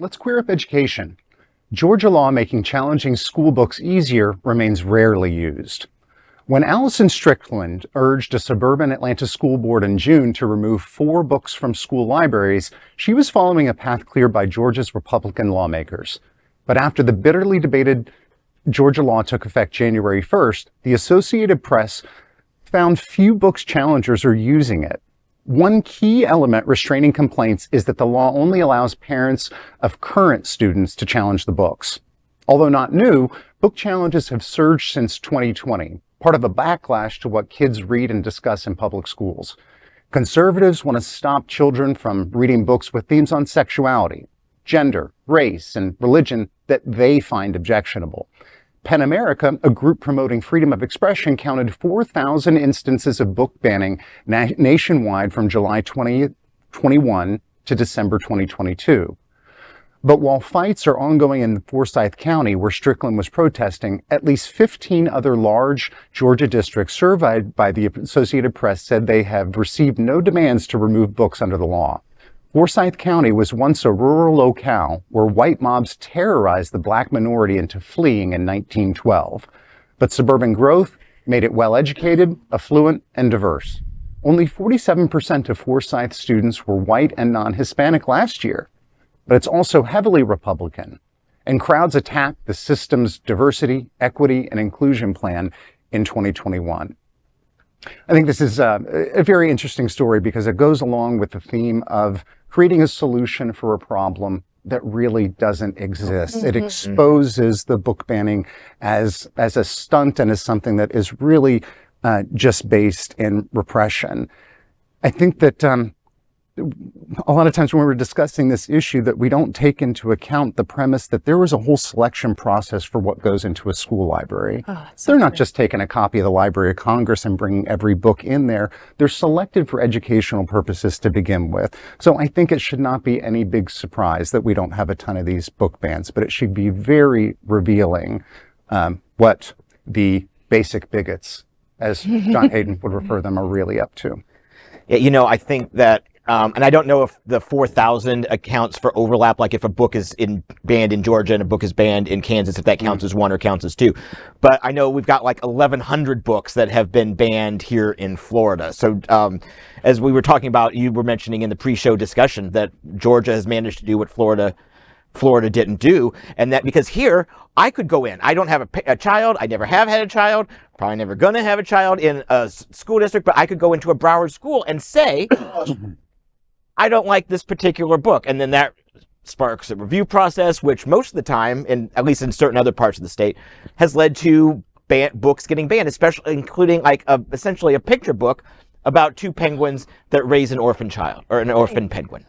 Let's queer up education. Georgia law making challenging school books easier remains rarely used. When Allison Strickland urged a suburban Atlanta school board in June to remove 4 books from school libraries, she was following a path cleared by Georgia's Republican lawmakers. But after the bitterly debated Georgia law took effect January 1st, the Associated Press found few books challengers are using it. One key element restraining complaints is that the law only allows parents of current students to challenge the books. Although not new, book challenges have surged since 2020, part of a backlash to what kids read and discuss in public schools. Conservatives want to stop children from reading books with themes on sexuality, gender, race, and religion that they find objectionable. PEN America, a group promoting freedom of expression, counted 4,000 instances of book banning nationwide from July 2021 to December 2022. But while fights are ongoing in Forsyth County, where Strickland was protesting, at least 15 other large Georgia districts surveyed by the Associated Press said they have received no demands to remove books under the law. Forsyth County was once a rural locale where white mobs terrorized the black minority into fleeing in 1912. But suburban growth made it well-educated, affluent, and diverse. Only 47% of Forsyth students were white and non-Hispanic last year. But it's also heavily Republican. And crowds attacked the system's diversity, equity, and inclusion plan in 2021. I think this is a very interesting story because it goes along with the theme of creating a solution for a problem that really doesn't exist. It exposes the book banning as a stunt and as something that is really just based in repression. I think that a lot of times when we're discussing this issue that we don't take into account the premise that there was a whole selection process for what goes into a school library. They're not just taking a copy of the Library of Congress and bringing every book in there. They're selected for educational purposes to begin with. So I think it should not be any big surprise that we don't have a ton of these book bans, but it should be very revealing what the basic bigots, as John Hayden would refer them, are really up to. Yeah, I think that and I don't know if the 4,000 accounts for overlap, like if a book is banned in Georgia and a book is banned in Kansas, if that counts as one or counts as two. But I know we've got like 1,100 books that have been banned here in Florida. So as we were talking about, you were mentioning in the pre-show discussion that Georgia has managed to do what Florida didn't do. And that because here, I could go in. I don't have a child. I never have had a child. Probably never going to have a child in a school district. But I could go into a Broward school and say, I don't like this particular book. And then that sparks a review process, which most of the time, at least in certain other parts of the state, has led to books getting banned, especially including like essentially a picture book about 2 penguins that raise an orphan child or an orphan penguin.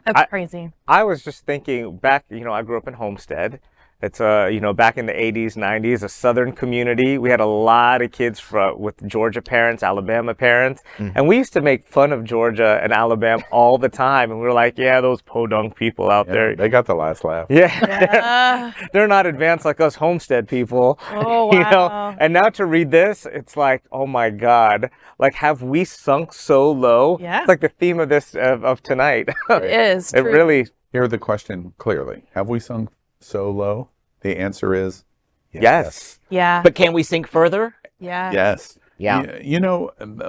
That's crazy. I was just thinking back, I grew up in Homestead. It's back in the 80s, 90s, a southern community. We had a lot of kids with Georgia parents, Alabama parents. And we used to make fun of Georgia and Alabama all the time. And we were like, yeah, those podunk people out there. They got the last laugh. Yeah. They're not advanced like us Homestead people. Oh, wow. And now to read this, it's like, oh my God. Like, have we sunk so low? Yeah. It's like the theme of this, of tonight. It is. It really. Hear the question clearly. Have we sunk so low? The answer is yes. Yeah. But can we sink further? Yeah. Yes. Yeah.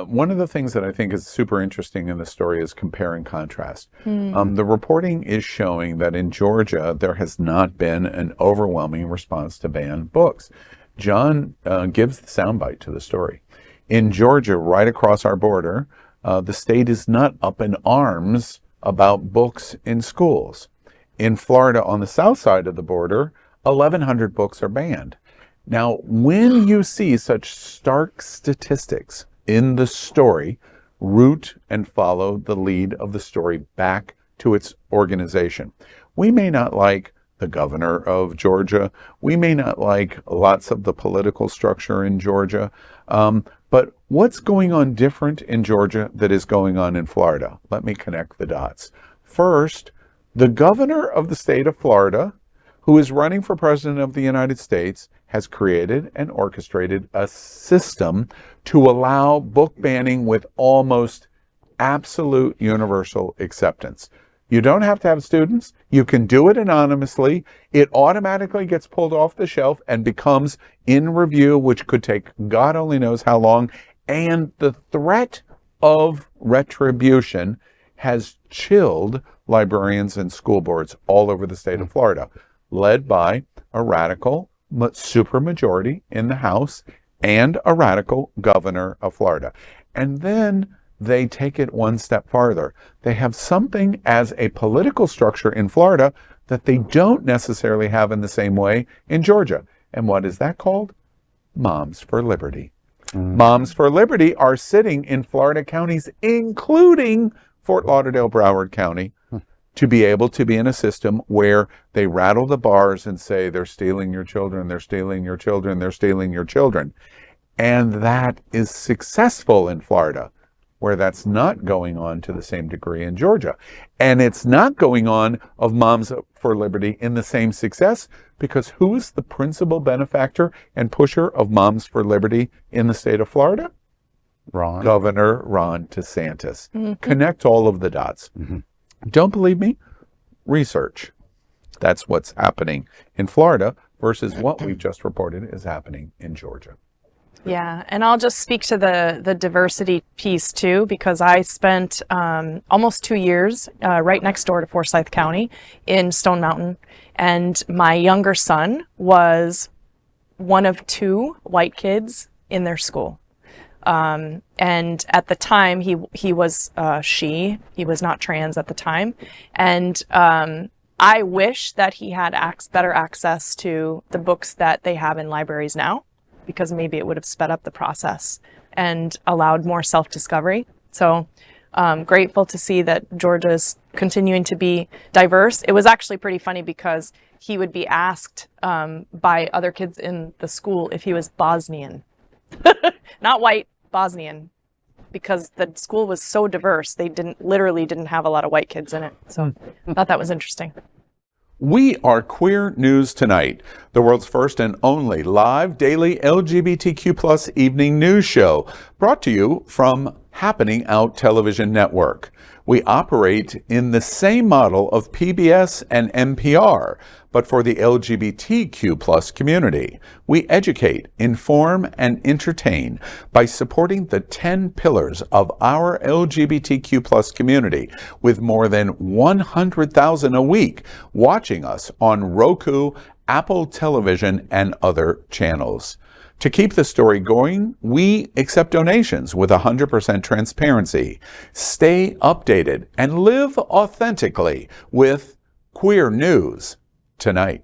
One of the things that I think is super interesting in the story is compare and contrast. The reporting is showing that in Georgia, there has not been an overwhelming response to ban books. John gives the soundbite to the story. In Georgia, right across our border, the state is not up in arms about books in schools. In Florida, on the south side of the border, 1,100 books are banned. Now, when you see such stark statistics in the story, root and follow the lead of the story back to its organization. We may not like the governor of Georgia. We may not like lots of the political structure in Georgia. But what's going on different in Georgia that is going on in Florida? Let me connect the dots. First, the governor of the state of Florida, who is running for president of the United States, has created and orchestrated a system to allow book banning with almost absolute universal acceptance. You don't have to have students. You can do it anonymously. It automatically gets pulled off the shelf and becomes in review, which could take God only knows how long. And the threat of retribution has chilled librarians and school boards all over the state of Florida, led by a radical supermajority in the House and a radical governor of Florida. And then they take it one step farther. They have something as a political structure in Florida that they don't necessarily have in the same way in Georgia. And what is that called? Moms for Liberty. Moms for Liberty are sitting in Florida counties, including Fort Lauderdale, Broward County, to be able to be in a system where they rattle the bars and say, they're stealing your children, they're stealing your children, they're stealing your children. And that is successful in Florida, where that's not going on to the same degree in Georgia. And it's not going on of Moms for Liberty in the same success, because who is the principal benefactor and pusher of Moms for Liberty in the state of Florida? Governor Ron DeSantis. Connect all of the dots. Don't believe me? Research. That's what's happening in Florida versus what we've just reported is happening in Georgia. Yeah, and I'll just speak to the diversity piece too, because I spent almost 2 years right next door to Forsyth County in Stone Mountain, and my younger son was one of 2 white kids in their school. And at the time, he was he was not trans at the time, and I wish that he had better access to the books that they have in libraries now, because maybe it would have sped up the process and allowed more self-discovery. So grateful to see that Georgia's continuing to be diverse. It was actually pretty funny because he would be asked by other kids in the school if he was Bosnian. Not white, Bosnian, because the school was so diverse. They literally didn't have a lot of white kids in it. So I thought that was interesting. We are Queer News Tonight, the world's first and only live daily LGBTQ+ evening news show, brought to you from Happening Out Television Network. We operate in the same model of PBS and NPR, but for the LGBTQ+ community. We educate, inform, and entertain by supporting the 10 pillars of our LGBTQ+ community, with more than 100,000 a week watching us on Roku, Apple Television, and other channels. To keep the story going, we accept donations with 100% transparency. Stay updated and live authentically with Queer News Tonight.